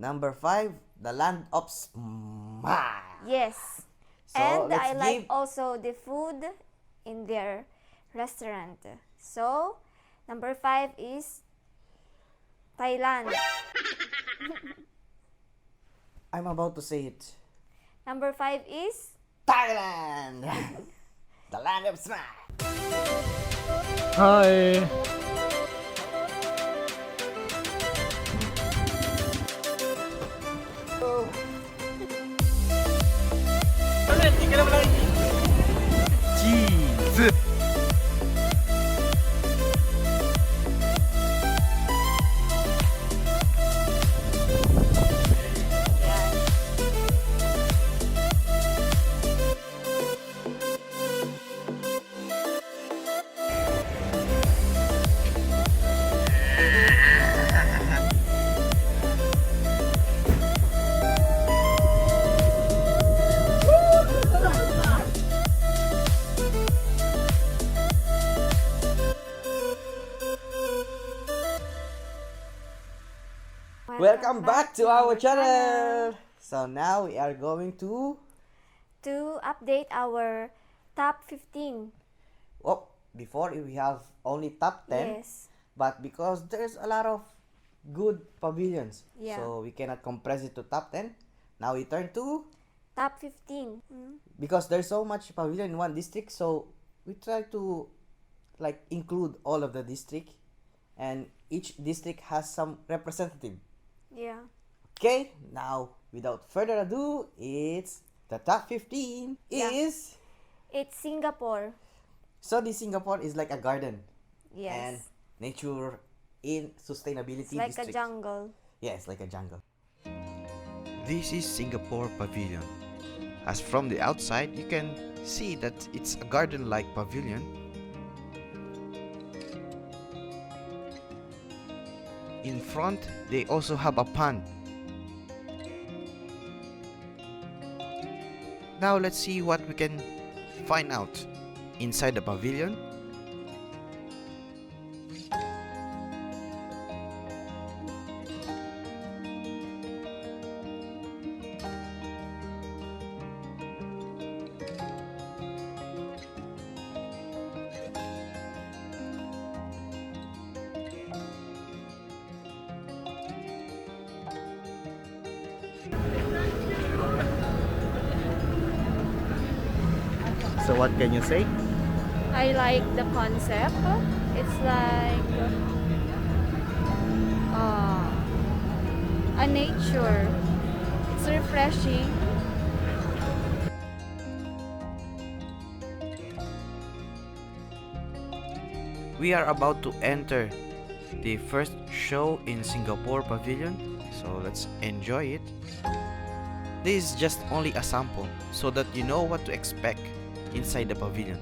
Number 5, the land of smile. Yes. So And let's I like give also the food in their restaurant. So, number 5 is Thailand. I'm about to say it. Number 5 is Thailand. The land of smile. Hi. Cheese. Welcome back to our channel. So now we are going to update our top 15. before we have only top 10, Yes. but because there's a lot of good pavilions, Yeah. so we cannot compress it to top 10. Now we turn to, Top 15. because there's so much pavilion in one district, so we try to like include all of the district, and each district has some representative. Yeah. Okay, now without further ado, it's the top 15 Yeah. is, It's Singapore. so this Singapore is like a garden and Yes. nature in sustainability It's like a district. jungle. Yeah, it's like a jungle. This is Singapore Pavilion. As from the outside, you can see that it's a garden-like pavilion. In front, they also have a pond. Now let's see what we can find out inside the pavilion. So what can you say? I like the concept. It's like a nature. It's refreshing. We are about to enter the first show in Singapore Pavilion, so let's enjoy it. This is just only a sample so that you know what to expect inside the pavilion.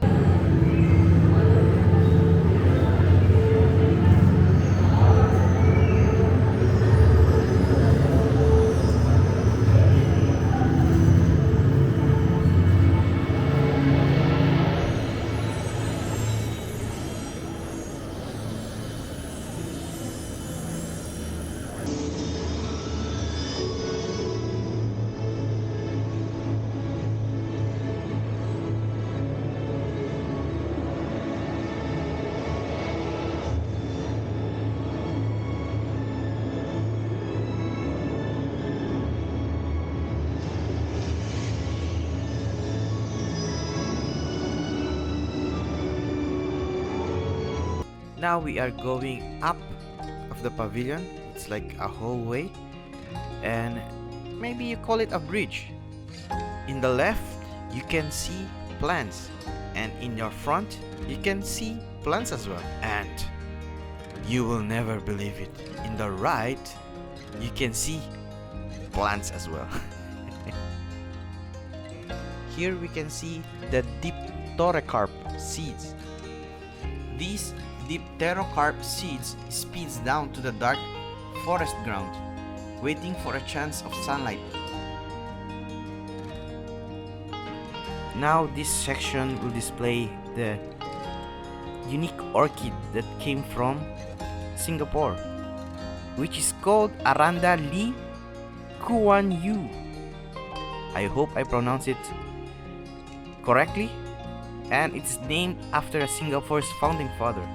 Now we are going up of the pavilion. It's like a hallway, and maybe you call it a bridge. In the left, you can see plants, and in your front, you can see plants as well. And you will never believe it, in the right, you can see plants as well. Here we can see the dipterocarp seeds. These dipterocarp seeds speeds down to the dark forest ground, waiting for a chance of sunlight. Now this section will display the unique orchid that came from Singapore, which is called Aranda Lee Kuan Yu. I hope I pronounce it correctly, and it's named after Singapore's founding father.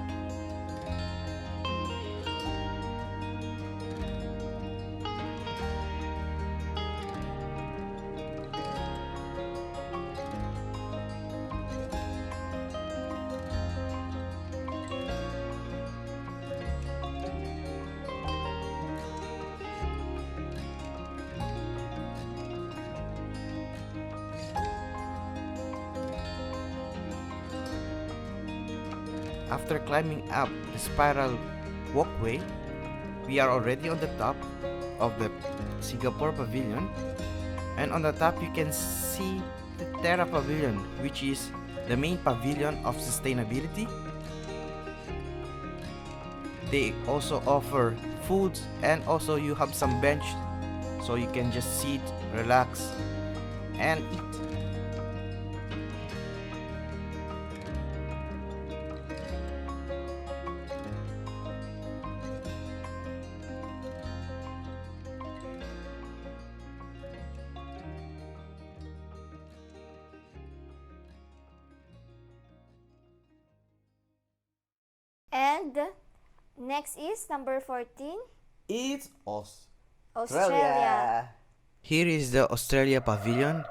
After climbing up the spiral walkway, we are already on the top of the Singapore Pavilion, and on the top you can see the Terra Pavilion, which is the main pavilion of sustainability. They also offer foods, and also you have some bench so you can just sit, relax, and eat. And next is number 14, It's Australia. Here is the Australia Pavilion.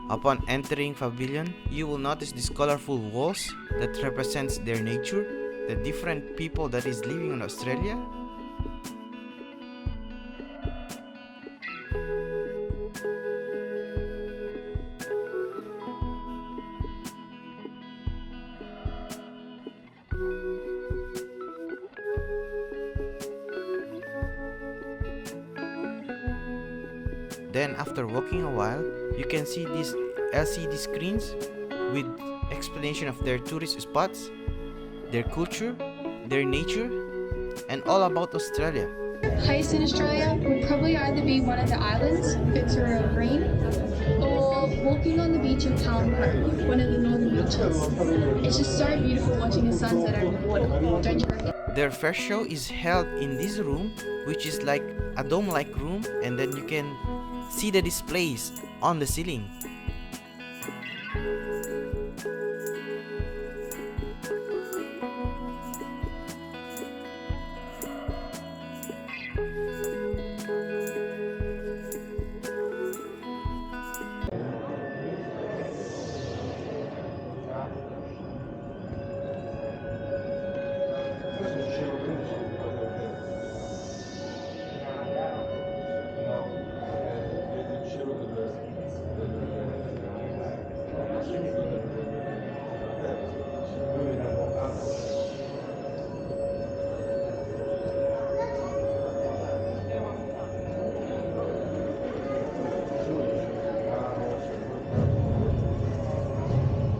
Upon entering pavilion, you will notice these colorful walls that represents their nature, the different people that is living in Australia. Then after walking a while, you can see these LCD screens with explanation of their tourist spots, their culture, their nature, and all about Australia. Place in Australia would probably either be one of the islands, Victoria Green, or walking on the beach of Palm Cove, one of the northern beaches. It's just so beautiful watching the sunset over the water, don't you reckon? Their first show is held in this room, which is like a dome-like room, and then you can see the displays on the ceiling.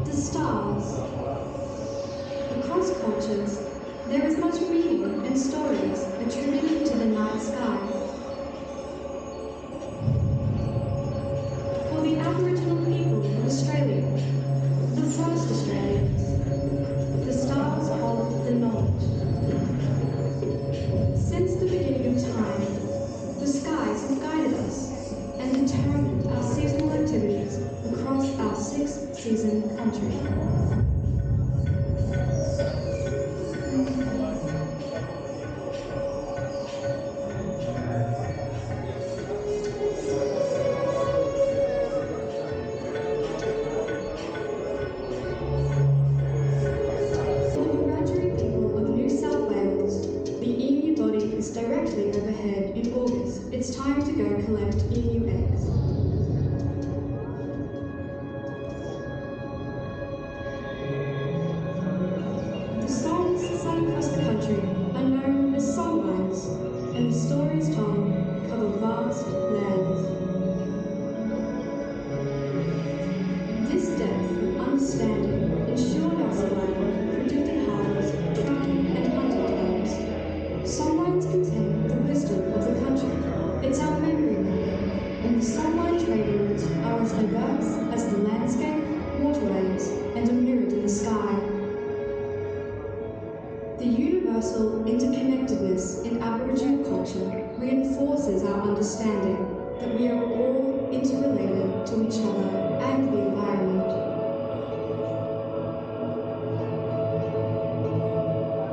The stars. Across cultures, there is much meaning and stories attributed to the night sky. For the Aboriginal people of Australia, the first Australians, the stars hold the knowledge. Since the beginning of time, the skies have guided us and determined our seasonal activities across our six-season country. For the Wiradjuri people of New South Wales, the emu body is directly overhead in August. It's time to go collect emu eggs. The songs sung across the country are known as songlines, and the stories told cover vast lands. This depth of understanding ensured our survival, predicted harvest, travel, and hunting times. Songlines contain the wisdom of the country. It's our memory maker. interconnectedness in Aboriginal culture reinforces our understanding that we are all interrelated to each other and the environment.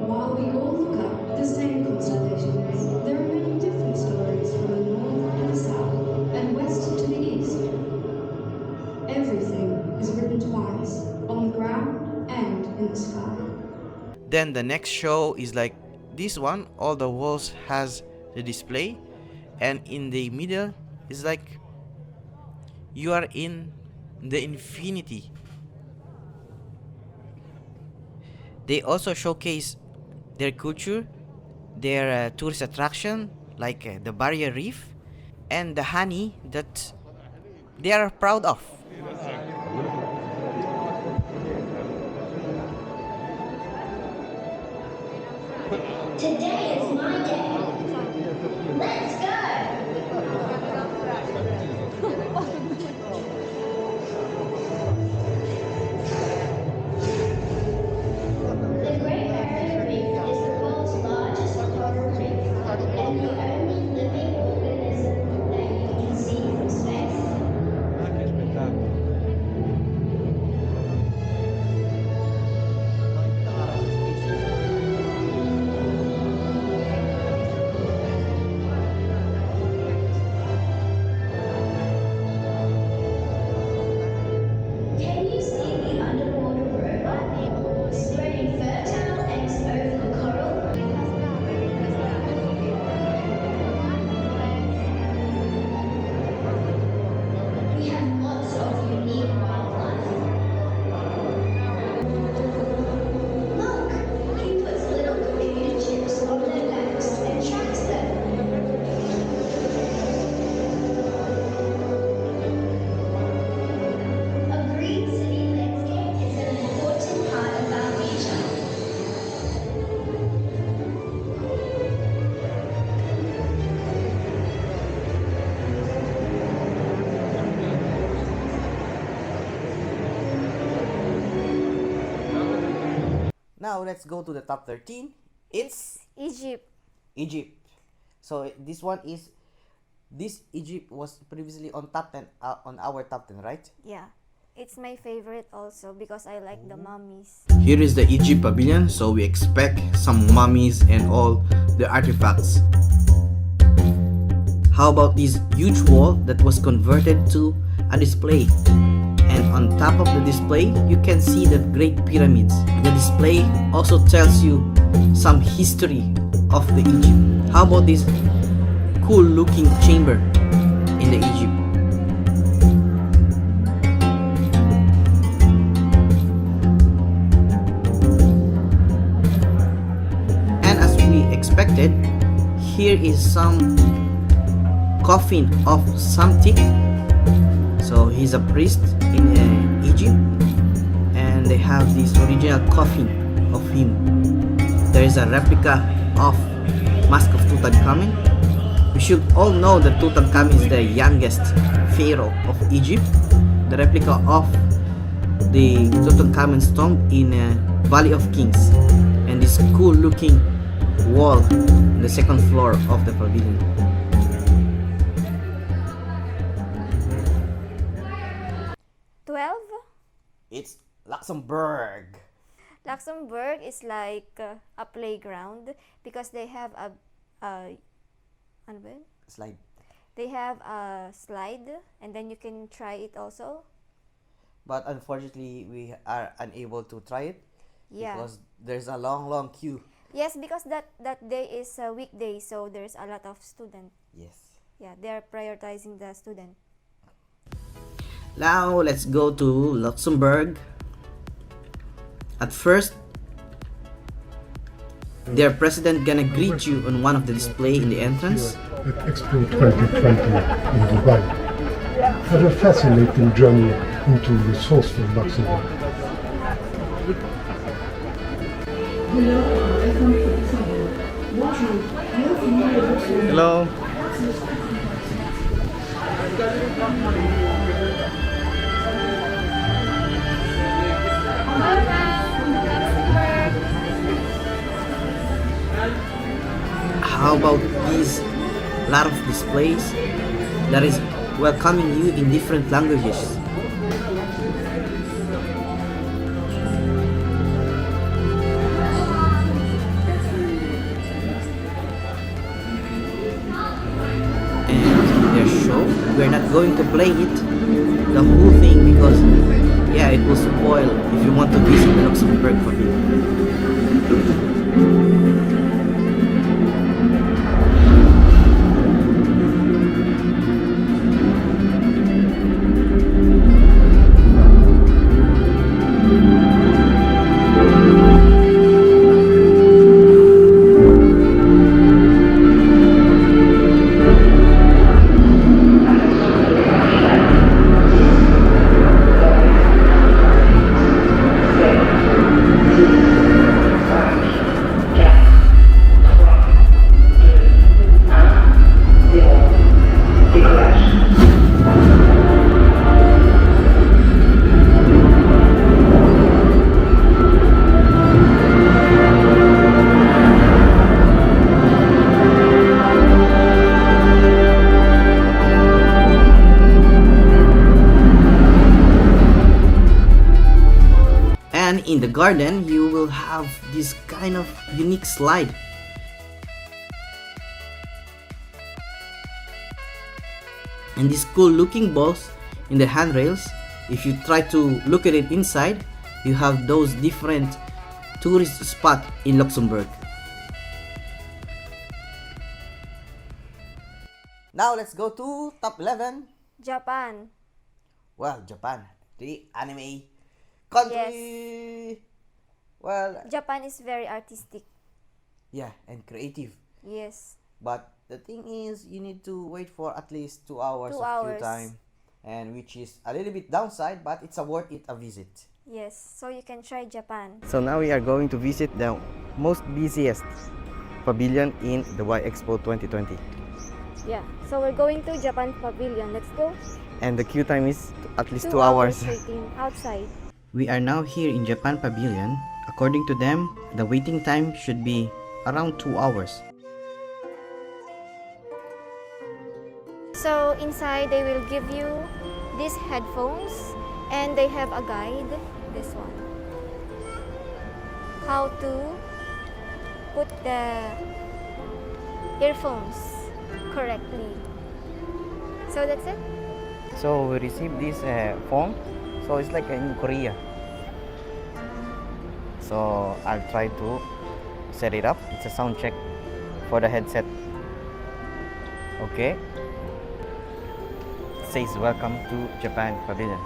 While we all look up the same constellations, there are many different stories from the north to the south and west to the east. Everything is written twice, on the ground and in the sky. Then the next show is like this one. All the walls has the display, and in the middle is like you are in the infinity. They also showcase their culture, their tourist attraction like the barrier reef and the honey that they are proud of. Today is my day. Let's go! The Great Barrier Reef is the world's largest coral reef and the only living organism that you can see from space. Can you see the underwater robot spreading fertile eggs over the coral? We have lots of unique wildlife. Look, he puts little computer chips on their backs and tracks them. A green city landscape is an important part of our future. Now let's go to the top 13. It's Egypt. Egypt. So this Egypt was previously on top 10 on our top 10, right? Yeah. It's my favorite also because I like the mummies. Here is the Egypt pavilion, so we expect some mummies and all the artifacts. How about this huge wall that was converted to a display? And on top of the display, you can see the Great Pyramids. The display also tells you some history of the Egypt. How about this cool looking chamber in the Egypt? And as we expected, here is some coffin of something. So he's a priest in Egypt, and they have this original coffin of him. There is a replica of Mask of Tutankhamun. We should all know that Tutankhamun is the youngest pharaoh of Egypt. The replica of the Tutankhamun's tomb in Valley of Kings, and this cool looking wall in the second floor of the pavilion. It's Luxembourg. Luxembourg is like a playground because they have ano ba yun? Slide. They have a slide and then you can try it also. But unfortunately, we are unable to try it Yeah. because there's a long queue. Yes, because that day is a weekday, so there's a lot of students. Yes. Yeah, they're prioritizing the student. Now let's go to Luxembourg. At first, their president gonna greet you on one of the display in the entrance. At Expo 2020 in Dubai. Have a fascinating journey into the sourceful Luxembourg. Hello. how about these lot of displays that is welcoming you in different languages? And their show, we're not going to play it the whole thing because yeah, it will spoil if you want to visit the Luxembourg Pavilion. And in the garden, you will have this kind of unique slide. And these cool looking balls in the handrails, if you try to look at it inside, you have those different tourist spots in Luxembourg. Now let's go to top 11. Japan. Well, Japan, the anime country. Well, Japan is very artistic. yeah, and creative. Yes. But the thing is, you need to wait for at least 2 hours 2 of queue hours. time, and which is a little bit downside, but it's a worth it a visit. Yes. So you can try Japan. So now we are going to visit the most busiest pavilion in the Expo 2020. Yeah. So we're going to Japan Pavilion. Let's go. And the queue time is at least 2 2 hours. waiting outside. We are now here in Japan Pavilion. According to them, the waiting time should be around 2 hours. So inside they will give you these headphones and they have a guide, this one. How to put the earphones correctly. So that's it. So we received this form. So it's like in Korea. So I'll try to set it up. It's a sound check for the headset. Okay. It says welcome to Japan Pavilion.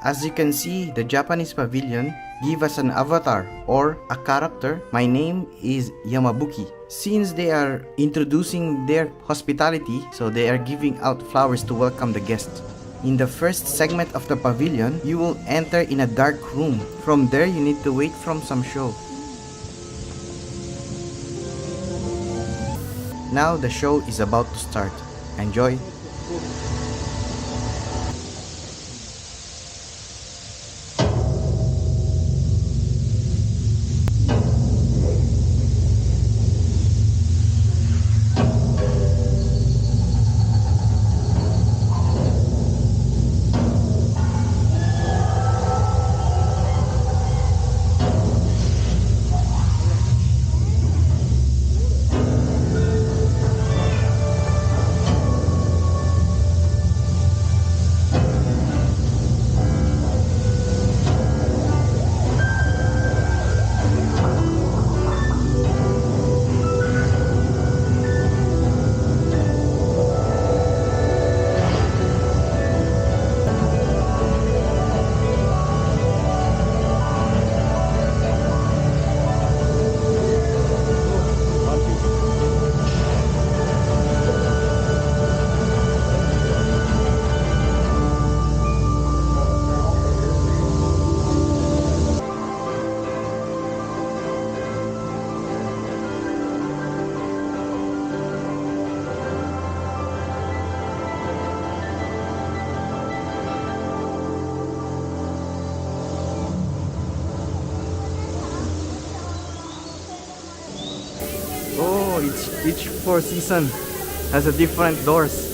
As you can see, the Japanese pavilion give us an avatar or a character. My name is Yamabuki. Since they are introducing their hospitality, so they are giving out flowers to welcome the guests. In the first segment of the pavilion, you will enter in a dark room. From there, you need to wait for some show. Now the show is about to start. Enjoy! Wow, each four season has a different doors.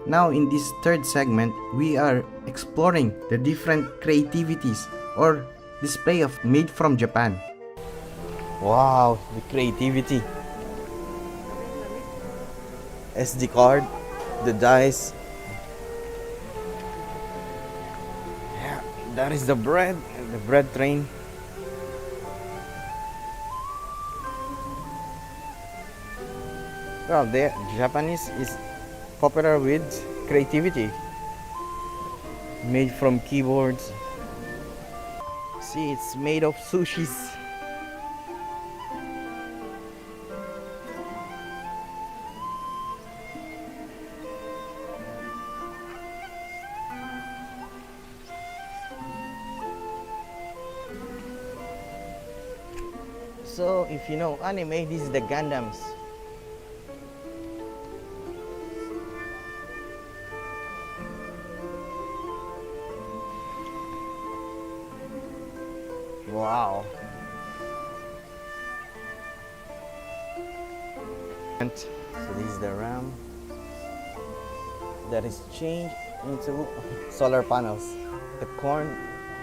Now in this third segment, we are exploring the different creativities or display of made from Japan. Wow, the creativity. SD card, the dice. Yeah, that is the bread train. Well, the Japanese is popular with creativity. Made from keyboards. See, it's made of sushis. So, if you know anime, this is the Gundams. Wow. And so this is the RAM that is changed into solar panels. The corn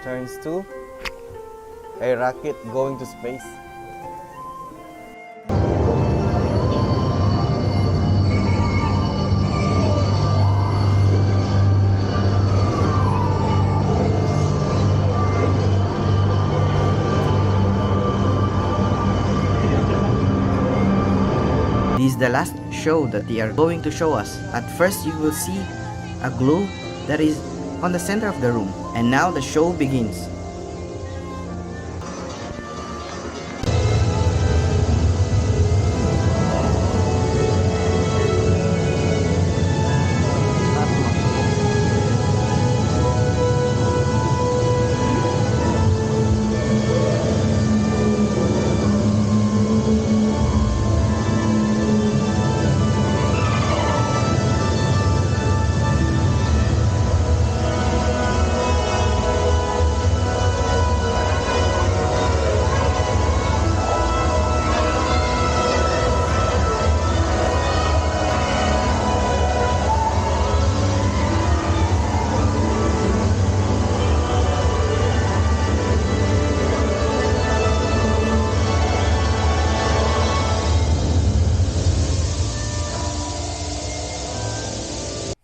turns to a rocket going to space. This is the last show that they are going to show us. At first, you will see a globe that is on the center of the room. And now the show begins.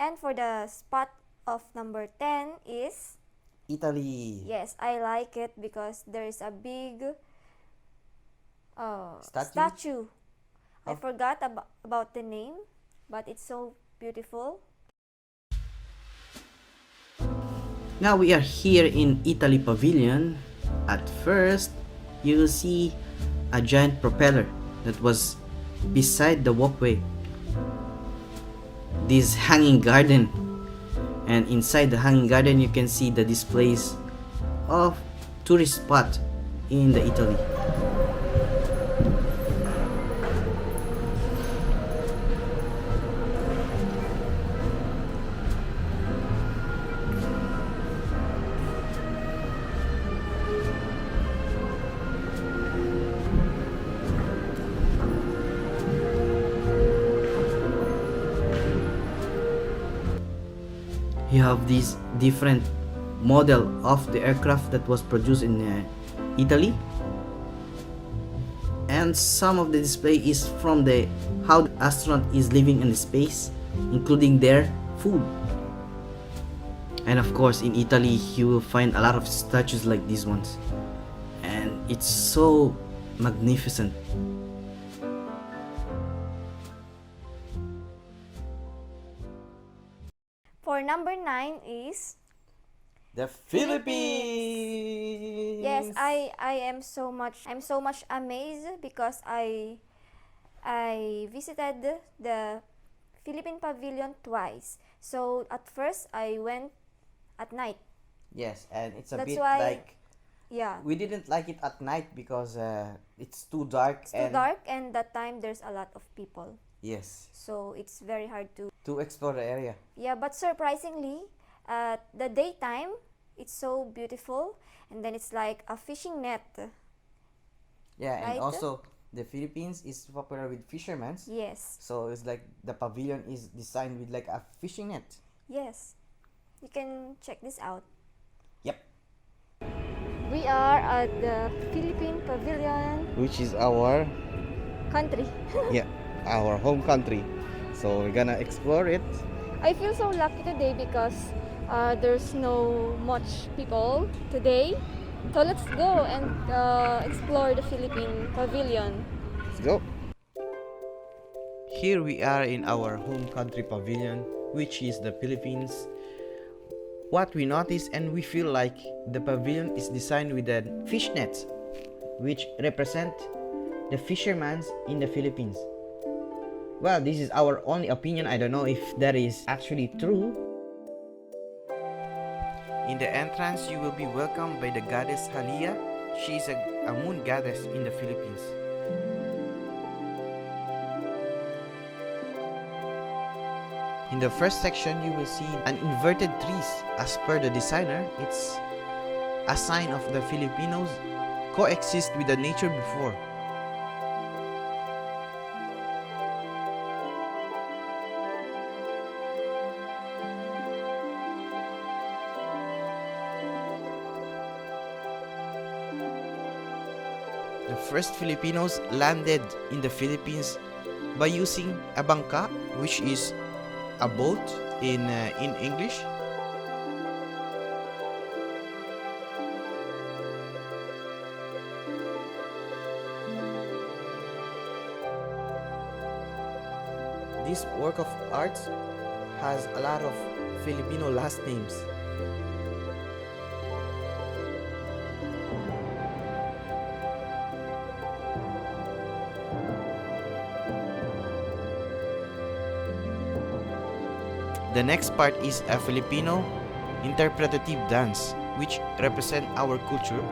And for the spot of number 10 is, Italy. yes, I like it because there is a big statue. I forgot about the name, but it's so beautiful. Now we are here in Italy Pavilion. At first, you will see a giant propeller that was beside the walkway. This hanging garden, and inside the hanging garden you can see the displays of tourist spot in the Italy. You have this different model of the aircraft that was produced in Italy, and some of the display is from the how the astronaut is living in the space, including their food. And of course, in Italy you will find a lot of statues like these ones, and it's so magnificent. For number 9 is The Philippines. Yes, I'm so much amazed because I visited the Philippine Pavilion twice. So at first I went at night. Yes, and it's a That's bit why- like Yeah. we didn't like it at night because it's too dark. It's too dark, and that time there's a lot of people. Yes, So it's very hard to. to explore the area. Yeah, but surprisingly, at the daytime, it's so beautiful, and then it's like a fishing net. Yeah, and Right? also the Philippines is popular with fishermen. Yes, So it's like the pavilion is designed with like a fishing net. yes. You can check this out. Yep. We are at the Philippine Pavilion Which is our country. our home country. So we're gonna explore it. I feel so lucky today because there's no much people today. So let's go and explore the Philippine Pavilion. Let's go. Here we are in our home country pavilion, which is the Philippines. What we notice and we feel like the pavilion is designed with the fish nets, Which represent the fishermen in the Philippines. Well, this is our only opinion. I don't know if that is actually true. in the entrance you will be welcomed by the goddess Halia. She is a moon goddess in the Philippines. In the first section you will see an inverted trees. As per the designer, it's a sign of the Filipinos coexist with the nature before. The first Filipinos landed in the Philippines by using a bangka, which is a boat in English. This work of art has a lot of Filipino last names. The next part is a Filipino interpretative dance, which represent our culture.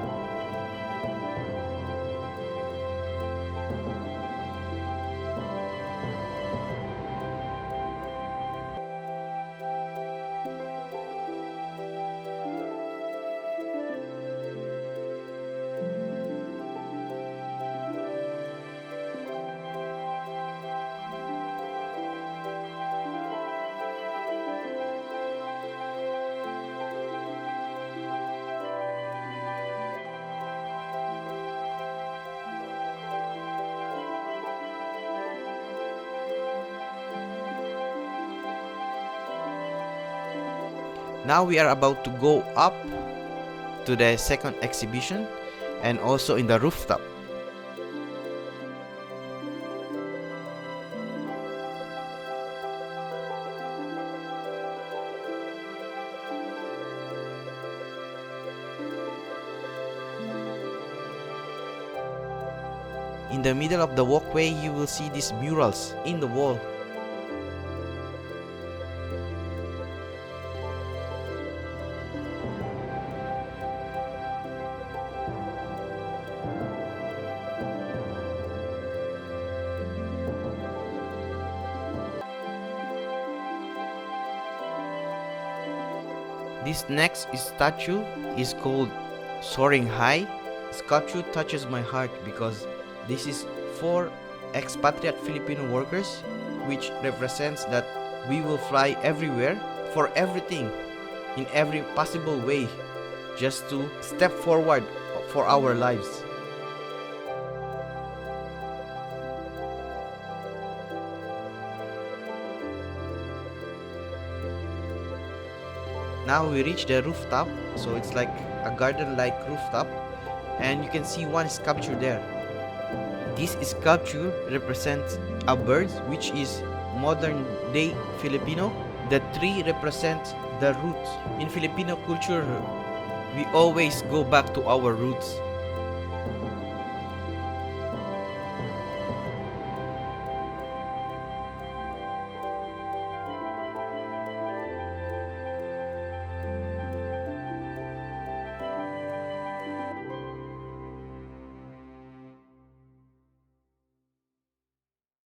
Now we are about to go up to the second exhibition and also in the rooftop. In the middle of the walkway, you will see these murals in the wall. This next statue is called Soaring High. Sculpture touches my heart because this is for expatriate Filipino workers, which represents that we will fly everywhere for everything in every possible way just to step forward for our lives. Now we reach the rooftop, so it's like a garden-like rooftop, and you can see one sculpture there. This sculpture represents a bird, which is modern-day Filipino. The tree represents the roots. In Filipino culture, we always go back to our roots.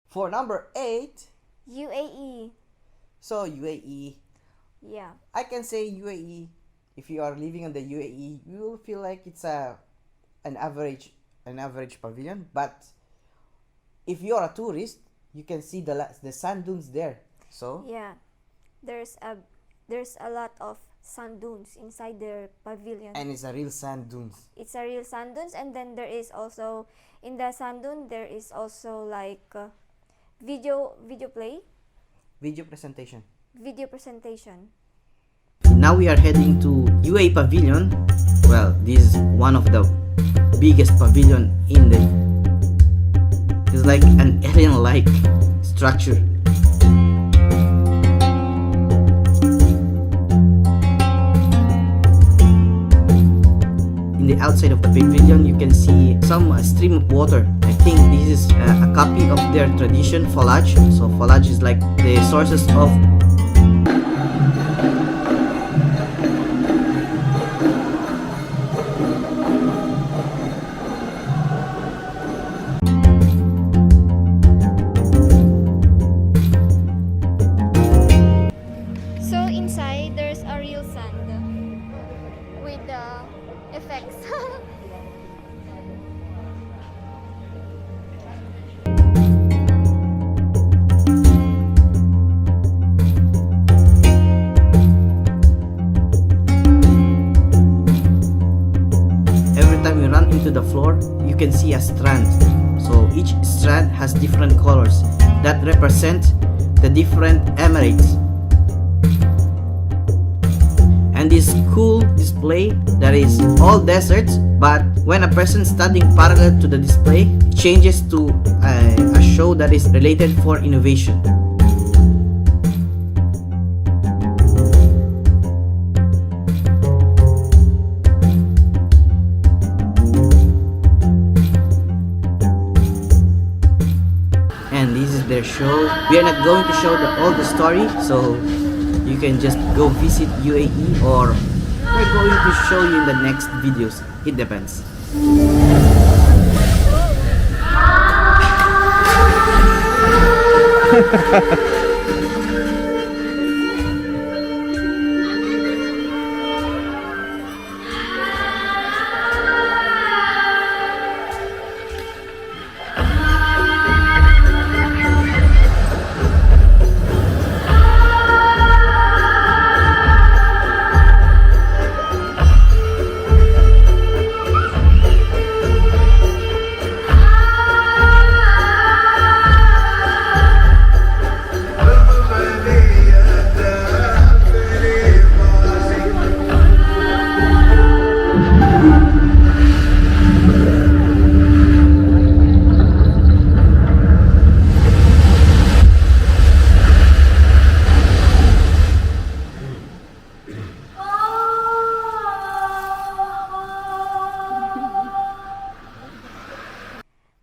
For number 8, UAE. so UAE. Yeah. I can say UAE. If you are living in the UAE, you will feel like it's an average pavilion. But if you are a tourist, you can see the sand dunes there. So Yeah. There's a lot of sand dunes inside their pavilion. and it's a real sand dunes. It's a real sand dunes, and then there is also in the sand dune there is also like video Presentation. presentation. Now we are heading to UAE Pavilion. Well, this is one of the biggest pavilion in the. It's like an alien-like structure. In the outside of the pavilion, you can see some stream of water. I think this is a copy of their tradition, foliage. So foliage is like the sources of. So inside there's a real sand with the effects. Every time you run into the floor, you can see a strand. So each strand has different colors that represent the different Emirates. And this cool display that is all deserts, but when a person standing parallel to the display changes to a show that is related for innovation. And this is their show. We are not going to show all the story, so you can just go visit UAE, or we're going to show you in the next videos. It depends.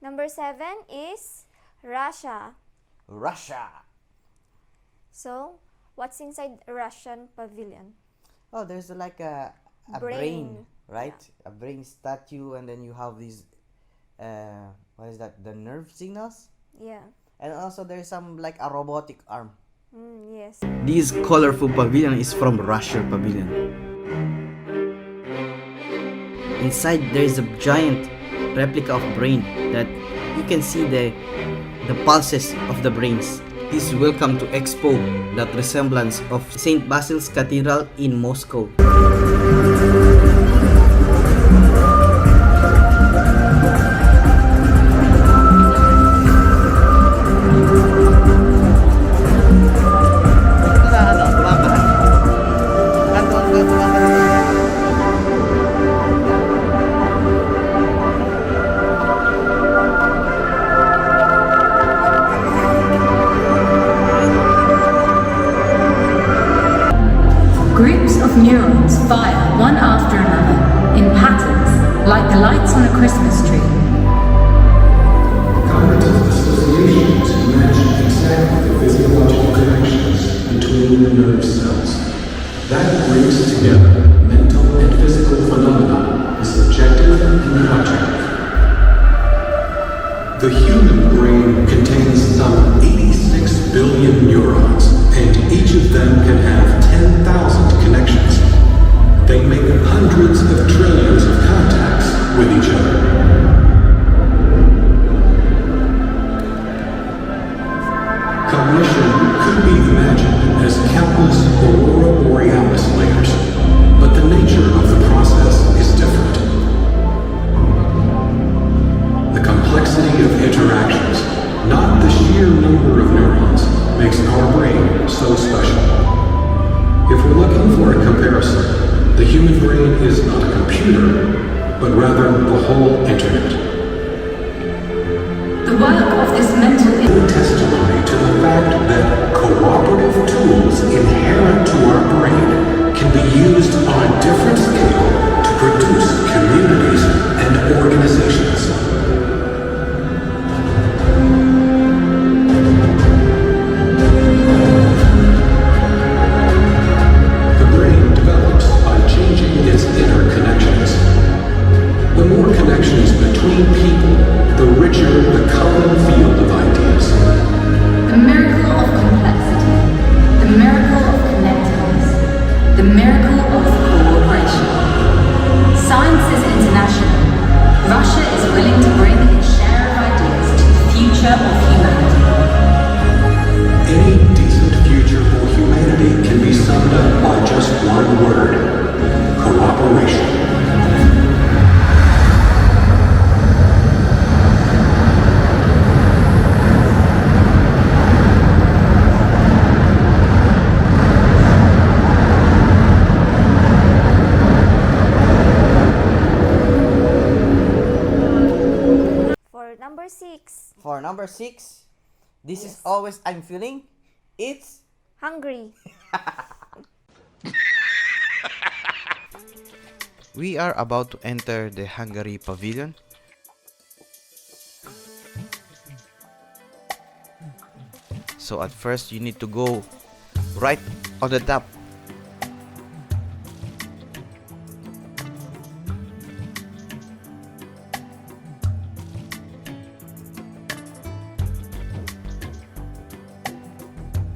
Number 7 is Russia. Russia. So, what's inside Russian pavilion? Oh, there's like a brain, right? A brain statue, and then you have these, what is that? The nerve signals? Yeah. And also there's some like a robotic arm. Yes. This colorful pavilion is from Russia pavilion. Inside there is a giant replica of brain that you can see the pulses of the brains. This is welcome to Expo, that resemblance of St. Basil's Cathedral in Moscow. the lights on a Christmas tree. Cognitive associations imagine exactly the physiological connections between the nerve cells. That brings together mental and physical phenomena, the subjective and the objective. The human brain contains some 86 billion neurons, and each of them can have 10,000 connections. They make hundreds of trillions of contacts with each other. Cognition could be imagined as countless aurora borealis layers, but the nature of the process is different. The complexity of interactions, not the sheer number of neurons, makes our brain so special. If we're looking for a comparison, the human brain is not a computer, but rather the whole internet. The work of this mental Testimony to the fact that cooperative tools inherent to our brain can be used on a different scale to produce communities and organizations. The brain develops by changing its interconnections. The more connections between people, the richer the common field of ideas. The miracle of complexity, the miracle of connectedness, the miracle of cooperation. Science is international. Russia is willing to bring its share of ideas to the future of humanity. Any decent future for humanity can be summed up by just one word: cooperation. Number 6. For number 6, this is always I'm feeling. It's Hungary. We are about to enter the Hungary pavilion. So at first you need to go right on the top.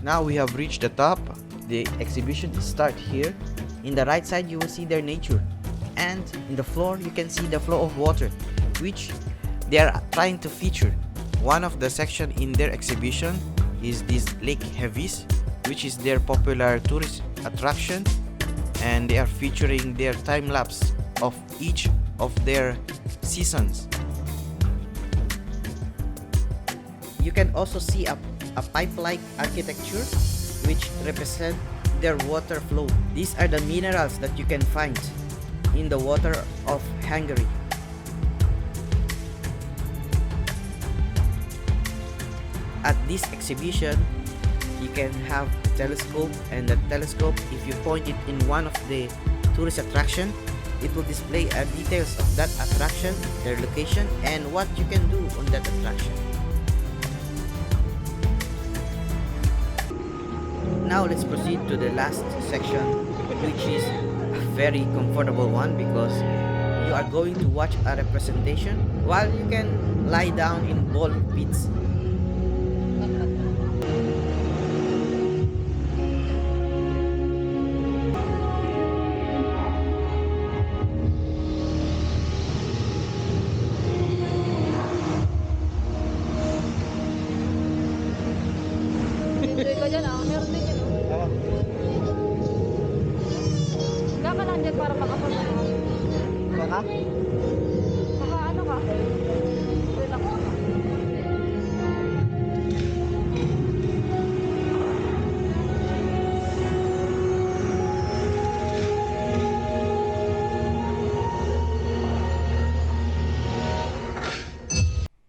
Now we have reached the top. The exhibition starts here. In the right side you will see their nature, and in the floor you can see the flow of water, which they are trying to feature. One of the section in their exhibition is this Lake Heavis, which is their popular tourist attraction, and they are featuring their time lapse of each of their seasons. You can also see a pipe-like architecture which represent their water flow. These are the minerals that you can find in the water of Hungary. At this exhibition, you can have a telescope, and the telescope, if you point it in one of the tourist attraction, it will display details of that attraction, their location, and what you can do on that attraction. Now let's proceed to the last section, which is a very comfortable one because you are going to watch a representation while you can lie down in ball pits. Enjoy ka dyan ah. Meron din yun oh. Hanggang ka lang dyan para makapag-ano. Baka? Baka ano ka? Relax ka.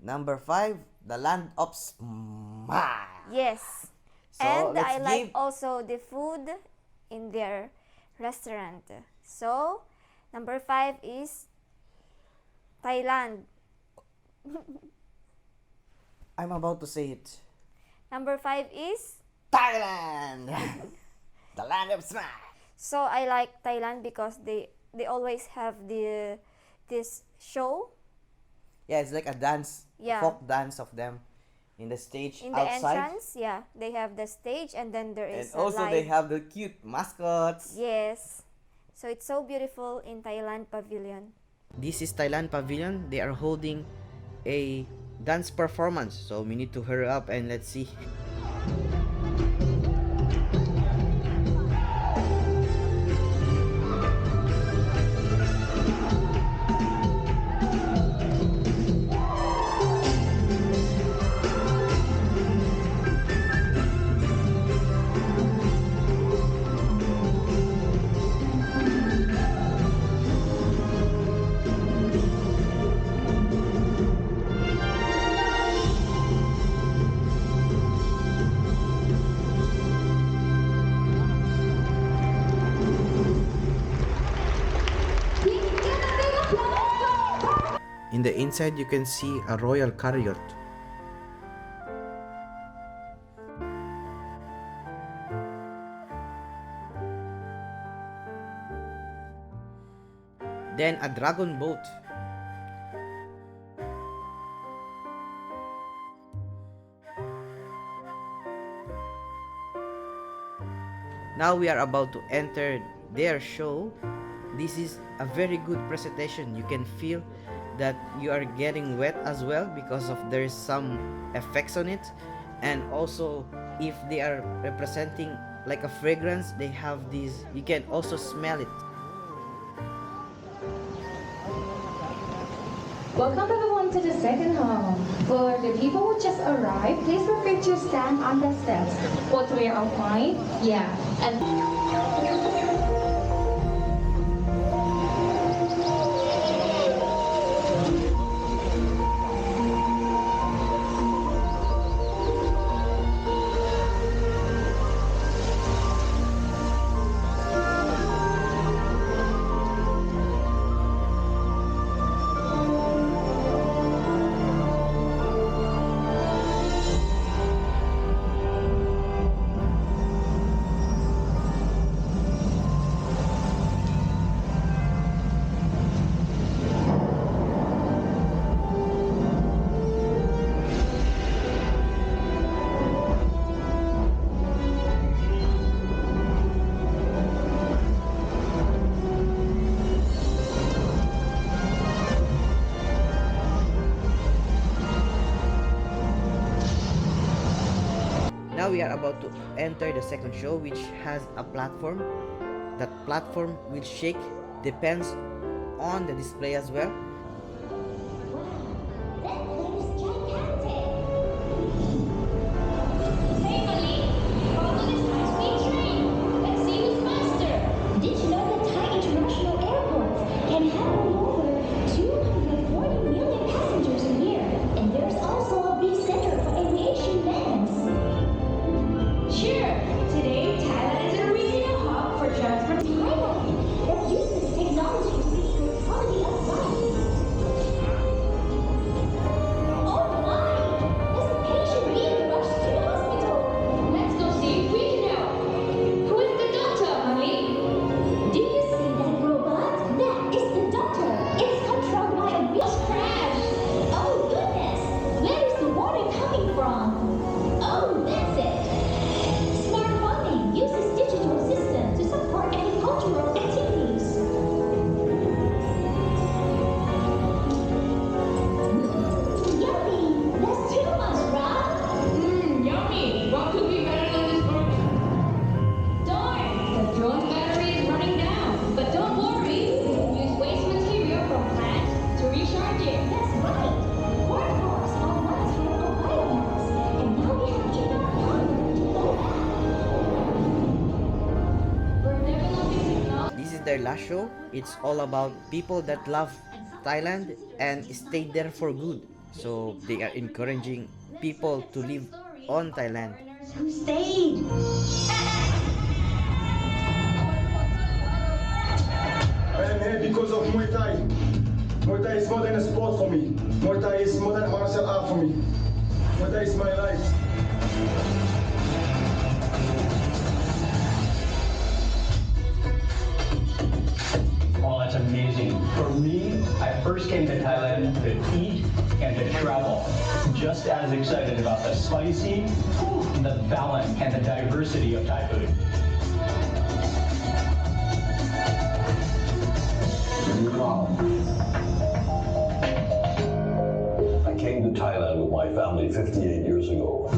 Number 5, the land of smile. Yes. So, And let's I like give- also the food in their restaurant. So, number 5 is Thailand. I'm about to say it. Number 5 is Thailand! The land of smash! so I like Thailand because they always have this show Yeah, it's like a dance, Yeah. folk dance of them in the stage in the outside. entrance. Yeah, they have the stage and then there And is a also live. they have the cute mascots. Yes. So it's so beautiful in Thailand Pavilion. This is Thailand Pavilion. They are holding a dance performance. So we need to hurry up and let's see. In the inside, you can see a royal chariot. Then a dragon boat. Now we are about to enter their show. This is a very good presentation. You can feel that you are getting wet as well because of there's some effects on it. And also if they are representing like a fragrance, they have these, you can also smell it. Welcome everyone to the second hall. For the people who just arrived, please feel free to stand on the steps. What we are outlined? Yeah. And Now we are about to enter the second show, which has a platform. That platform will shake, depends on the display as well. Did you know that Thai international airports can handle over 240 million passengers a year? And there's also a big center for aviation bans. Sure, today Thailand is a regional hub for transport. Thailand that uses technology to improve quality of life. Oh my! There's a patient being rushed to the hospital. Let's go see if we can help. Who is the doctor, honey? Do you see that robot? That is the doctor. It's controlled by a wheel crash. Oh goodness! Where is the water coming from? Oh, that's it. Smart farming uses digital systems to support agricultural activities. Yummy! That's too much, Rob. Yummy! What could be better than this burger? Darn! The drone battery is running down. But don't worry, we can use waste material from plants to recharge it. That's right. Corn cobs are one type of biomass, and now we have enough power to go back. We're developing technology. This is their last show. It's all about people that love Thailand and stayed there for good. So they are encouraging people to live on Thailand. Who stayed? I am here because of Muay Thai. Muay Thai is more than a sport for me. Muay Thai is more than a martial art for me. Muay Thai is my life. Oh, that's amazing. For me, I first came to Thailand to eat and to travel. Just as excited about the spicy, the balance, and the diversity of Thai food. Wow. I came to Thailand with my family 58 years ago.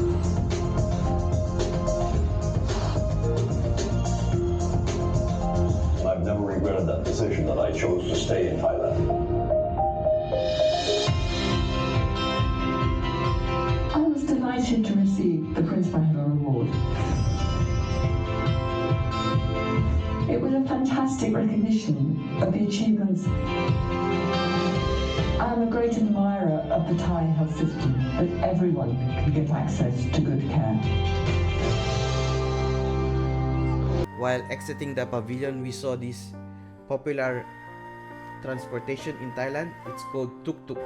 And I've never regretted that decision that I chose to stay in Thailand. I was delighted to receive the Prince Mahima Award. It was a fantastic recognition of the achievements. I'm a great admirer of the Thai health system, that everyone can get access to good care. While exiting the pavilion, we saw this popular transportation in Thailand. It's called tuk-tuk.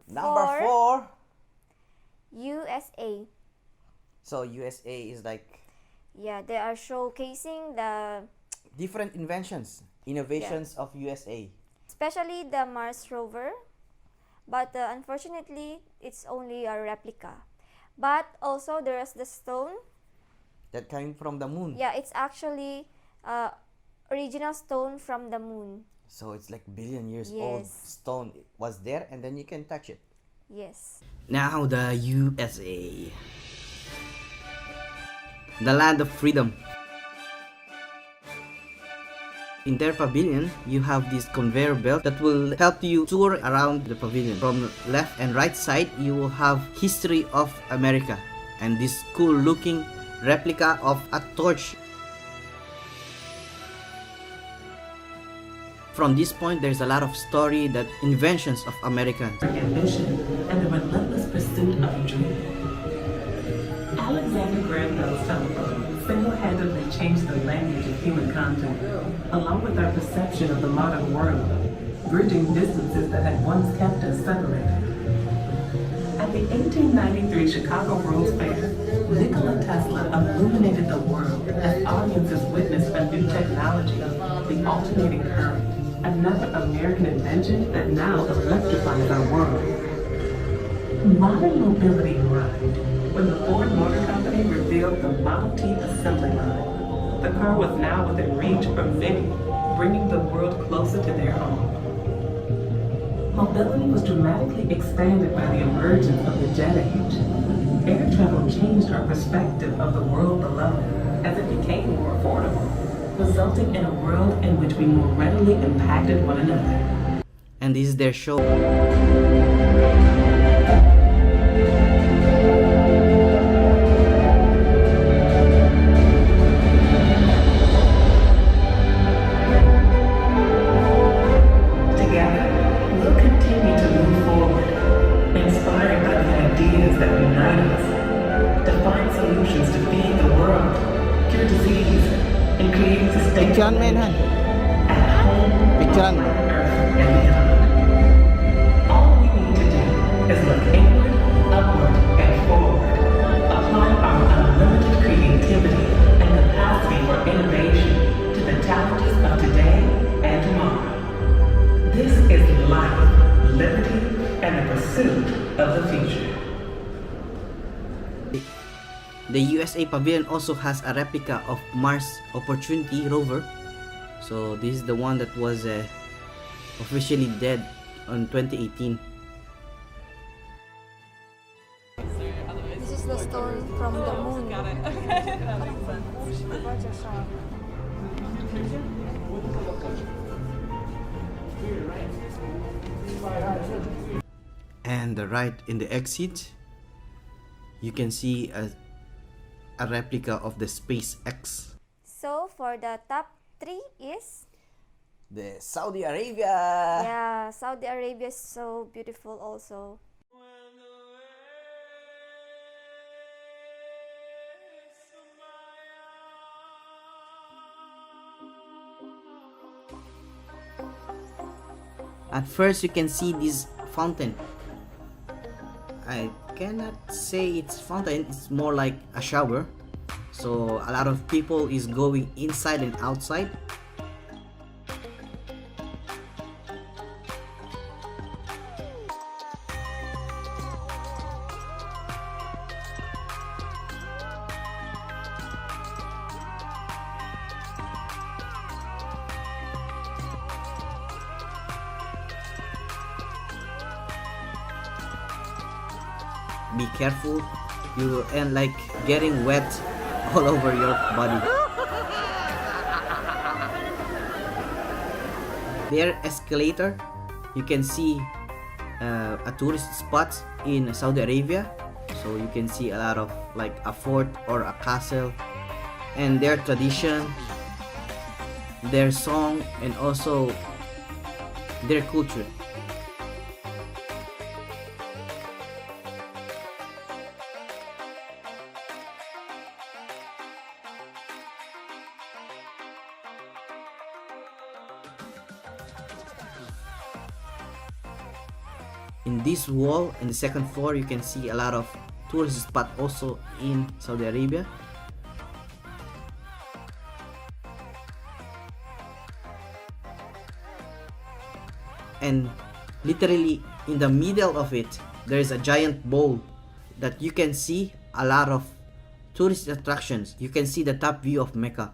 Number 4, USA. so USA is like Yeah, they are showcasing the different innovations of USA. especially the Mars rover, but unfortunately it's only a replica. But also there is the stone. That came from the moon. Yeah, it's actually original stone from the moon. So it's like billion years old Yes. stone was there, and then you can touch it. Yes. Now the USA, the land of freedom. In their pavilion, you have this conveyor belt that will help you tour around the pavilion. From left and right side, you will have history of America and this cool looking replica of a torch. From this point, there's a lot of story that inventions of Americans. Ambition and the relentless pursuit of a dream. Alexander Graham Bell's telephone single-handedly changed the language of human contact, along with our perception of the modern world, bridging distances that had once kept us separated. At the 1893 Chicago World's Fair, Nikola Tesla illuminated the world as audiences witnessed a new technology, the alternating current, another American invention that now electrifies our world. Modern mobility arrived when the Ford Motor Company revealed the Model T assembly line. The car was now within reach for many, bringing the world closer to their home. Mobility was dramatically expanded by the emergence of the jet age. Air travel changed our perspective of the world below as it became more affordable, resulting in a world in which we more readily impacted one another. And this is their show. Together, we'll continue to move forward, inspired by the ideas that unite us, to find solutions to feed the world, cure disease, and create sustainable at home, on Earth, and beyond. All we need to do is look inward, upward, and forward, apply our unlimited creativity and capacity for innovation to the challenges of today and tomorrow. This is life, liberty, and the pursuit of the future. The USA Pavilion also has a replica of Mars Opportunity rover. So this is the one that was officially dead on 2018. This is the stone from the moon. And right in the exit, you can see a replica of the SpaceX. So for the top 3 is The Saudi Arabia. yeah, Saudi Arabia is so beautiful also. At first you can see this fountain. I cannot say it's fountain, it's more like a shower. So a lot of people is going inside and outside. Be careful, you will end like getting wet all over your body. Their escalator, you can see a tourist spot in Saudi Arabia. So you can see a lot of like a fort or a castle, and their tradition, their song, and also their culture. In this wall, in the second floor, you can see a lot of tourist spots also in Saudi Arabia. And literally in the middle of it, there is a giant bowl that you can see a lot of tourist attractions. You can see the top view of Mecca.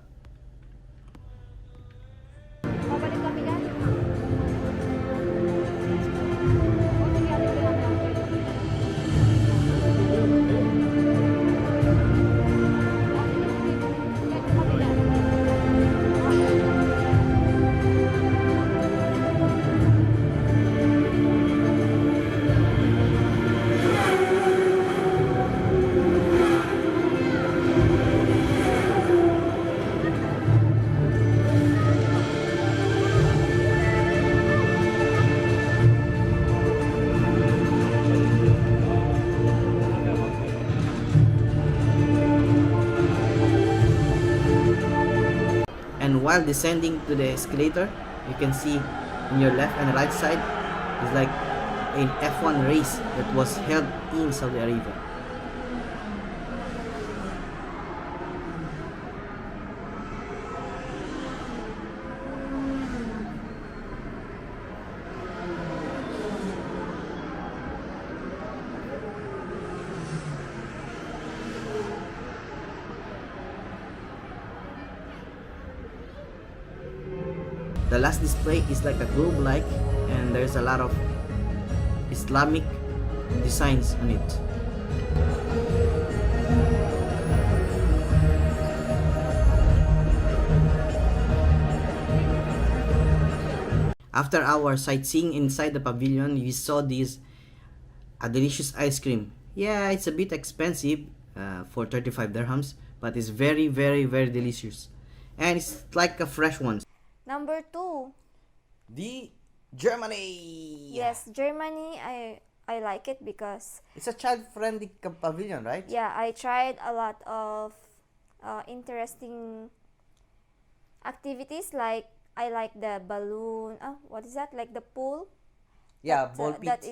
And while descending to the escalator, you can see on your left and right side is like an F1 race that was held in Saudi Arabia. The last display is like a globe-like, and there's a lot of Islamic designs on it. After our sightseeing inside the pavilion, we saw this a delicious ice cream. Yeah, it's a bit expensive for 35 dirhams, but it's very delicious, and it's like a fresh one. Number 2. The Germany. Yes, Germany. I like it because it's a child-friendly pavilion, right? Yeah, I tried a lot of interesting activities. Like I like the balloon. What is that? Like the pool. Yeah, ball pit.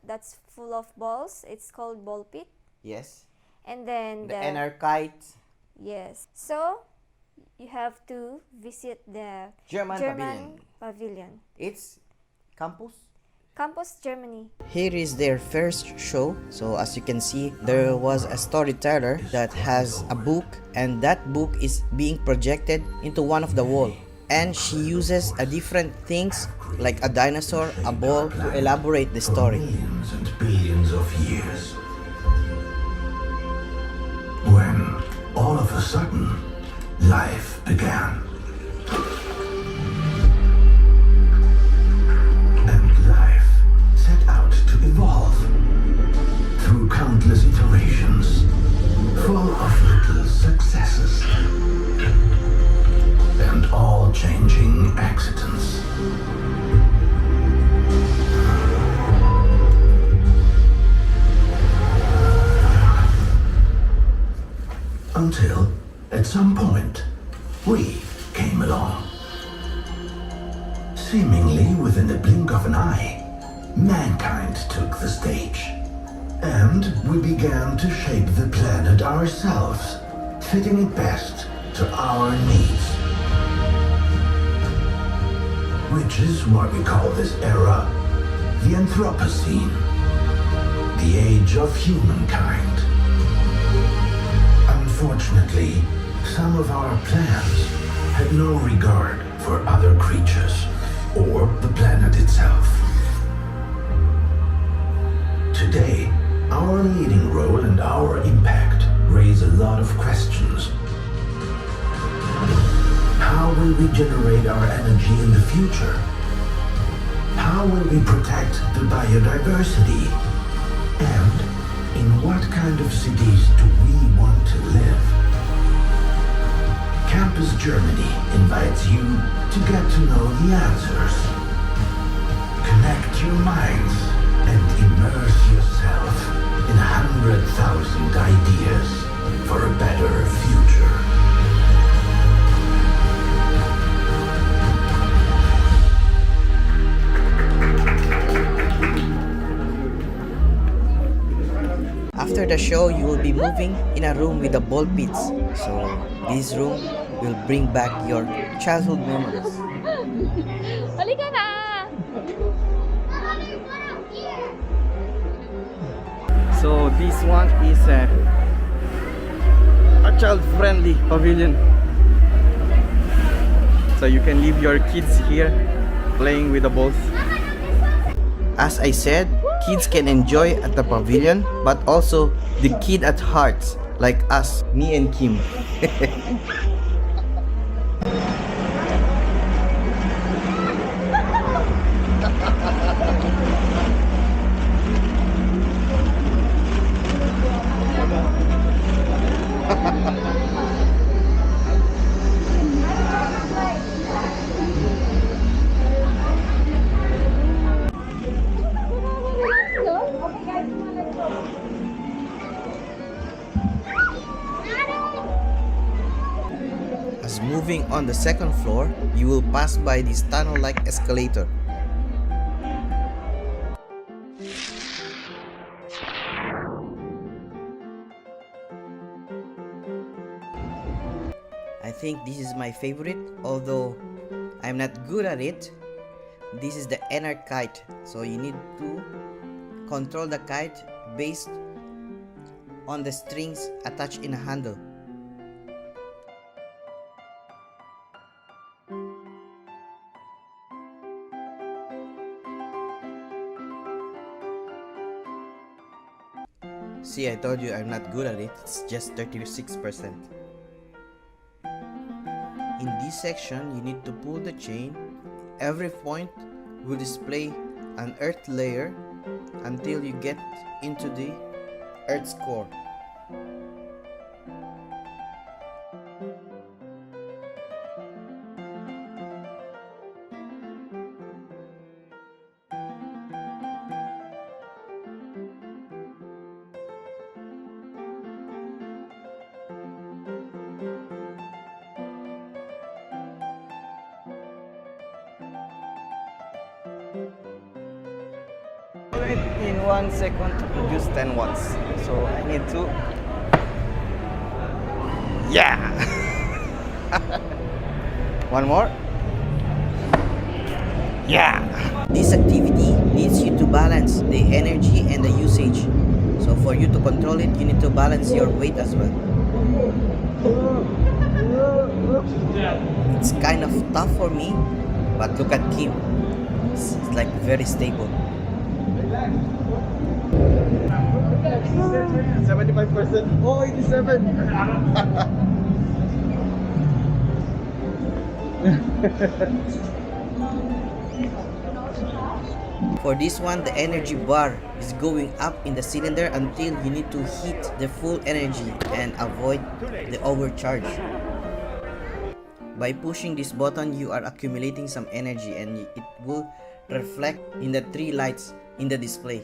That's full of balls. It's called ball pit. Yes. And then the NR kite. Yes. So you have to visit the German pavilion. It's Campus Germany. Here is their first show. So as you can see, there was a storyteller that has a book, and that book is being projected into one of the wall, and she uses a different things like a dinosaur, a ball to elaborate the story. Billions and billions of years, when all of a sudden life began. And life set out to evolve through countless iterations, full of little successes and all changing accidents. Until, at some point, we came along. Seemingly within the blink of an eye, mankind took the stage. And we began to shape the planet ourselves, fitting it best to our needs. Which is why we call this era the Anthropocene, the age of humankind. Unfortunately, some of our plans had no regard for other creatures or the planet itself. Today, our leading role and our impact raise a lot of questions. How will we generate our energy in the future? How will we protect the biodiversity? And in what kind of cities do we want to live? Campus Germany invites you to get to know the answers. Connect your minds and immerse yourself in 100,000 ideas for a better future. After the show, you will be moving in a room with the ball pits. So this room will bring back your childhood memories. Halika na! So this one is a child-friendly pavilion. So you can leave your kids here playing with the balls. As I said, kids can enjoy at the pavilion, but also the kid at hearts, like us, me and Kim. As moving on the second floor, you will pass by this tunnel-like escalator. I think this is my favorite, although I'm not good at it. This is the inner kite, so you need to control the kite based on the strings attached in a handle. See, I told you I'm not good at it. It's just 36%. In this section, you need to pull the chain. Every point will display an earth layer until you get into the earth's core. In 1 second to produce 10 watts. So I need to... Yeah! One more. Yeah! This activity needs you to balance the energy and the usage. So for you to control it, you need to balance your weight as well. It's kind of tough for me, but look at Kim. It's like very stable. 75%. Oh, 87. For this one, the energy bar is going up in the cylinder until you need to hit the full energy and avoid the overcharge. By pushing this button, you are accumulating some energy and it will reflect in the 3 lights in the display.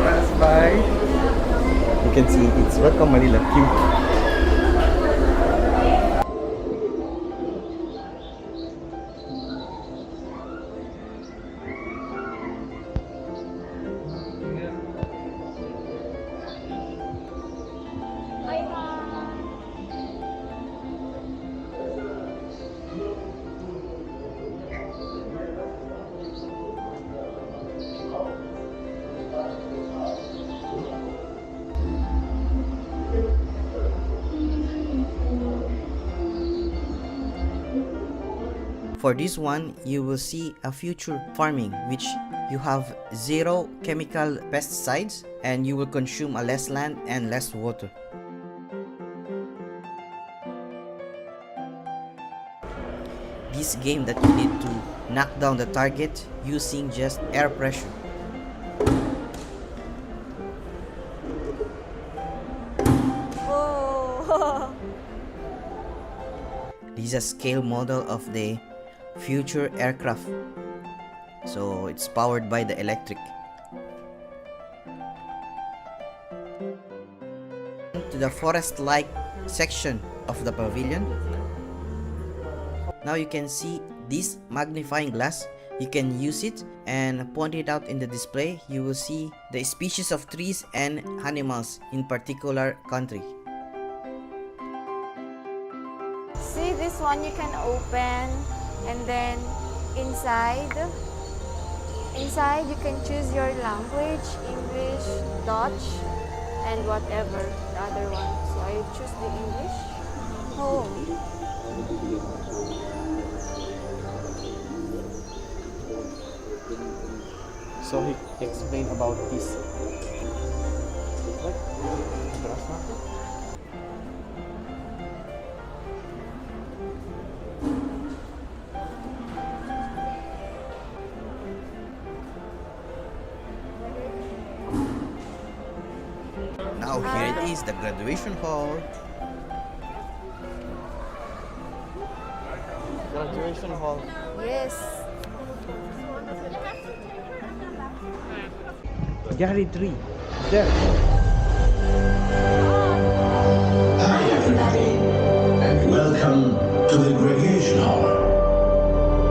Pass by. You can see it's Welcome Manila, Kim. For this one, you will see a future farming which you have zero chemical pesticides and you will consume a less land and less water. This game that you need to knock down the target using just air pressure. Oh. This is a scale model of the future aircraft. So it's powered by the electric. To the forest-like section of the pavilion. Now you can see this magnifying glass. You can use it and point it out in the display. You will see the species of trees and animals in particular country. See, this one you can open, and then inside you can choose your language, English, Dutch, and whatever the other one. So I choose the English. Home. So he explained about this. Now here it is, the graduation hall. Graduation hall. Yes. Gallery 3. There. Hi everybody, and welcome to the graduation hall.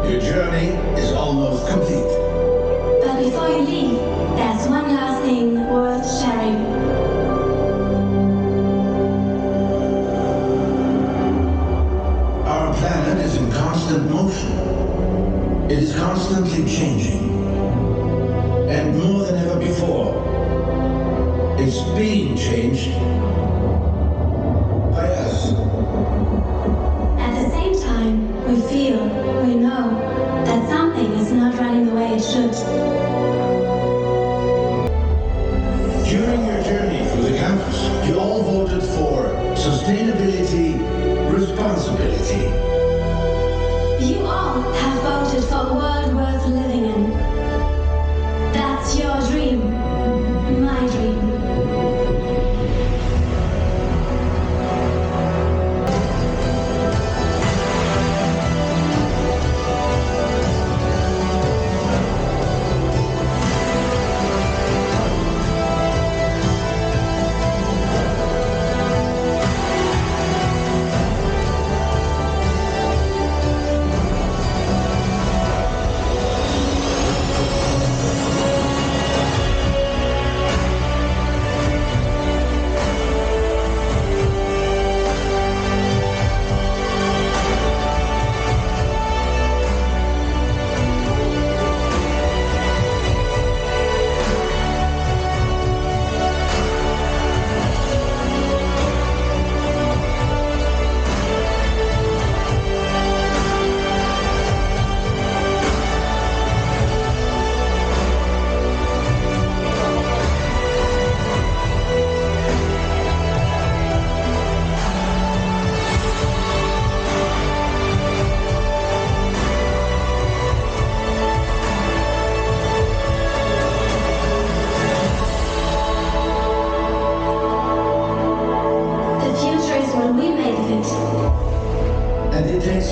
Your journey is almost complete. But before you leave, there's one last thing worth sharing. Our planet is in constant motion. It is constantly changing. And more than ever before, it's being changed by us. At the same time, we know that something is not running the way it should. During your journey through the campus, you all voted for sustainability, responsibility. You all have voted for a world worth living in. That's your dream, my dream.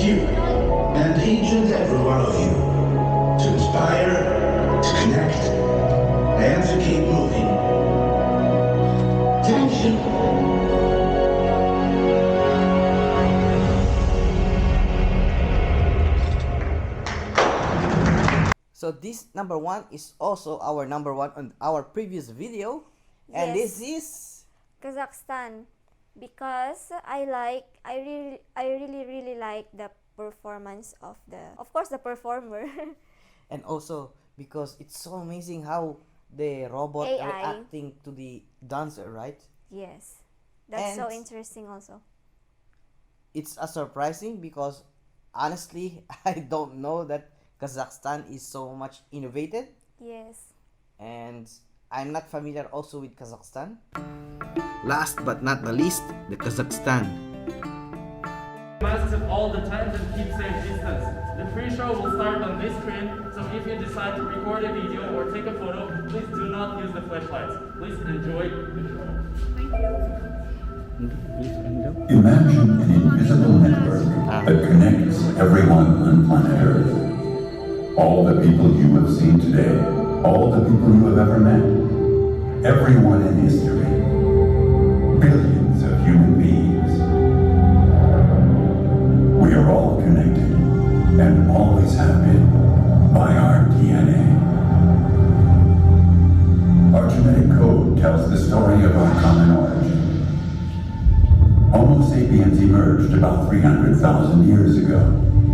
you, and each and every one of you, to inspire, to connect, and to keep moving. Thank you. So this number one is also our number one on our previous video, and Yes. this is Kazakhstan, because I really like the performance of the performer. and also because it's so amazing how the robot AI. reacting to the dancer, right? Yes, that's so And interesting also. It's a surprising because honestly, I don't know that Kazakhstan is so much innovated, Yes. and I'm not familiar also with Kazakhstan. Last but not the least, the Kazakhstan. Masks at all the times and keep safe distance. The pre-show will start on this screen, so if you decide to record a video or take a photo, please do not use the flashlights. Please enjoy the show. Thank you. Imagine an invisible network that connects everyone on planet Earth. All the people you have seen today, all the people you have ever met, everyone in history, billions of human beings. We are all connected, and always have been, by our DNA. Our genetic code tells the story of our common origin. Homo sapiens emerged about 300,000 years ago,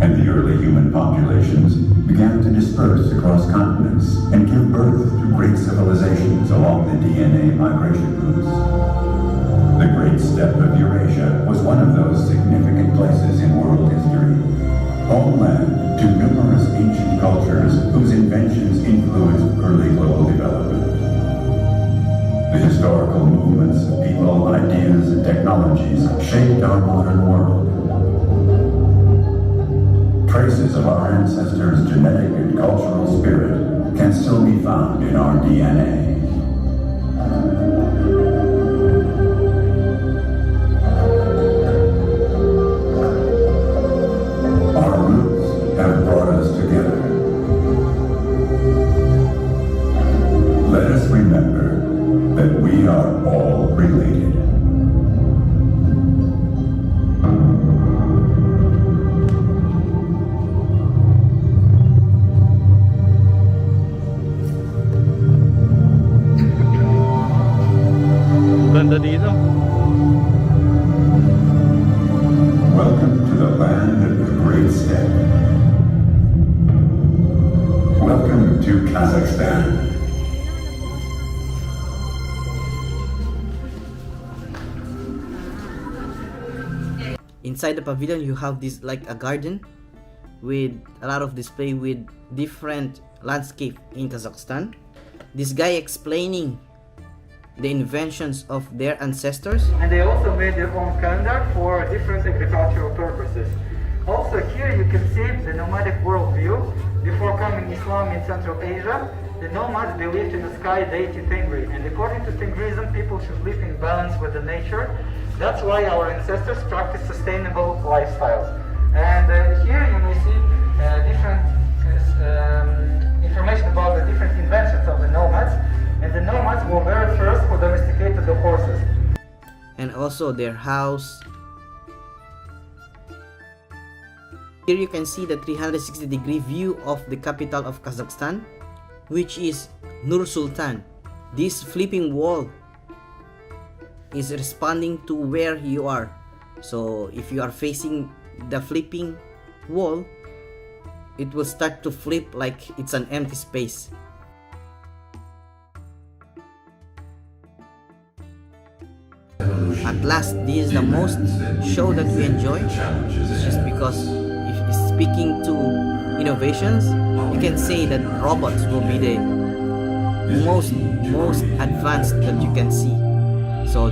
and the early human populations began to disperse across continents and give birth to great civilizations along the DNA migration routes. The Great Steppe of Eurasia was one of those significant places in world history, homeland to numerous ancient cultures whose inventions influenced early global development. The historical movements of people, ideas, and technologies shaped our modern world. Traces of our ancestors' genetic and cultural spirit can still be found in our DNA. Our roots have brought us together. Let us remember that we are all related. Ganda dito. Welcome to the land of the Great Steppe. Welcome to Kazakhstan. Inside the pavilion, you have this like a garden with a lot of display with different landscape in Kazakhstan. This guy explaining the inventions of their ancestors. And they also made their own calendar for different agricultural purposes. Also here you can see the nomadic worldview. Before coming Islam in Central Asia, the nomads believed in the sky deity Tengri, and according to Tengrism, people should live in balance with the nature. That's why our ancestors practiced sustainable lifestyle. And here you may see different information about the different inventions of the nomads. And the nomads were very first who domesticated the horses. And also their house. Here you can see the 360-degree view of the capital of Kazakhstan, which is Nur Sultan. This flipping wall is responding to where you are. So if you are facing the flipping wall, it will start to flip like it's an empty space. At last, this is the most show that we enjoy, just because if speaking to innovations, you can say that robots will be the most advanced that you can see. So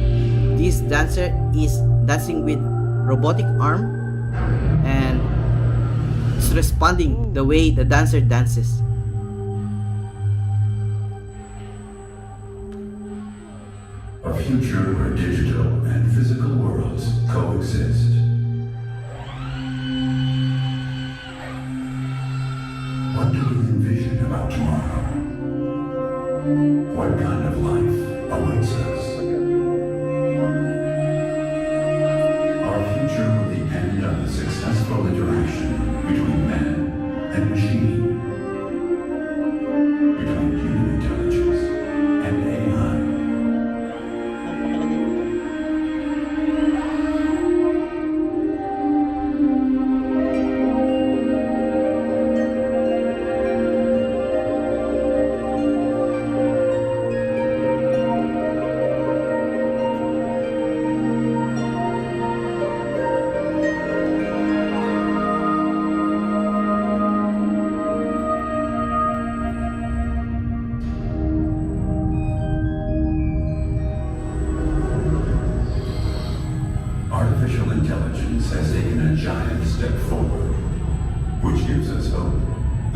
this dancer is dancing with robotic arm, and it's responding the way the dancer dances. A future where digital and physical worlds coexist. What do you envision about tomorrow? What kind of life awaits us? Our future will depend on the successful interaction between man and machine, between human intelligence and AI.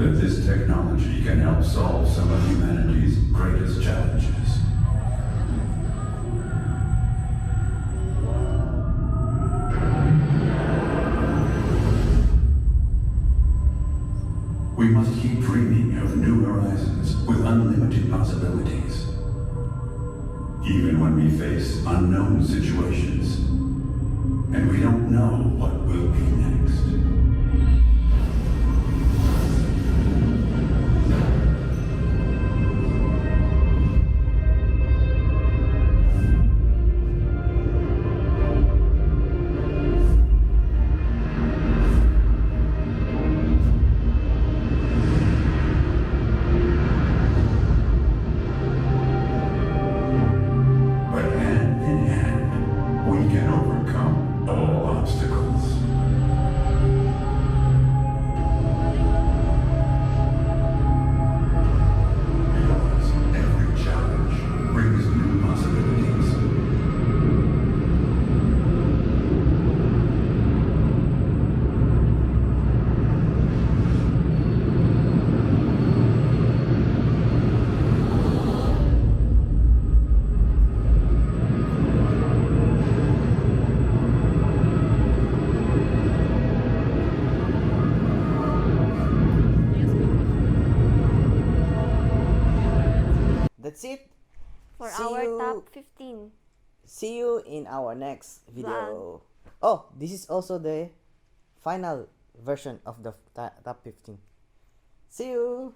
that this technology can help solve some of humanity's greatest challenges. We must keep dreaming of new horizons with unlimited possibilities. Even when we face unknown situations, and we don't know what will be next. That's it. For See our you- top 15. See you in our next video. Oh, this is also the final version of the top 15. See you.